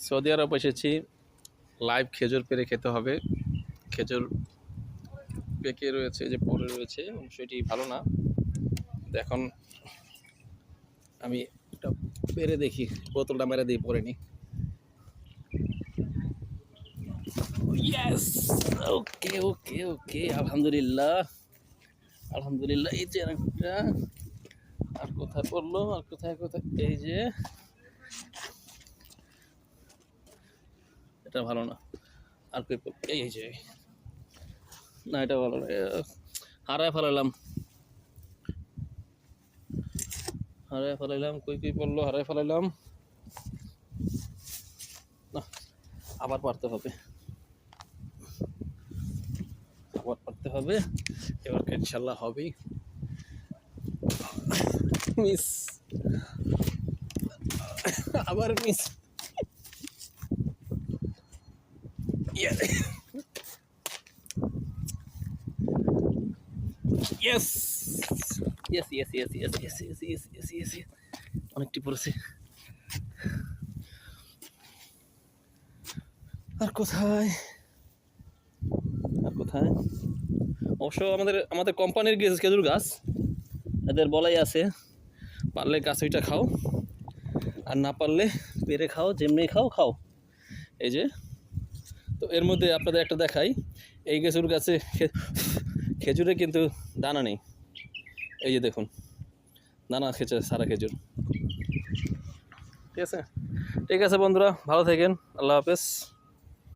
Saudi আরব এসেছি, live খেজুর পেড়ে খেতে হবে। খেজুর পেকে রয়েছে, যে পড়ে রয়েছে, সেটি ভালো না। এখন আমি একটা পেরে দেখি, বোতলটা মেরে দিয়ে পরে নি। ইয়েস, ওকে ওকে ওকে, আলহামদুলিল্লাহ আলহামদুলিল্লাহ। এই যে একটা, আর কোথায় পড়লো, আর কোথায় কোথায়, এই যে এটা ভালো না। আর এই যে, না এটা ভালো না, হারায় ফেলালাম কই কই পড়লো, হারায় ফেলাইলাম না। আবার পারতে হবে, এবার ইনশাল্লাহ হবেই। মিস, আবার miss. Yes yes yes yes yes yes yes yes yes yes, অনেকটি পড়েছে। আর কোথায়, আর কোথায়? অবশ্য আমাদের কোম্পানির খেজুর গাছ, এদের বলাই আছে, পারলে গাছ ওইটা খাও, আর না পারলে পেরে খাও, যেমনি খাও খাও। এই যে, তো এর মধ্যে আপনাদের একটা দেখাই, এই খেজুর গাছে খেজুরে কিন্তু দানা নেই। এই যে দেখুন, দানা খেয়েছে সারা খেজুর। ঠিক আছে, ঠিক আছে বন্ধুরা, ভালো থাকেন, আল্লাহ হাফেজ।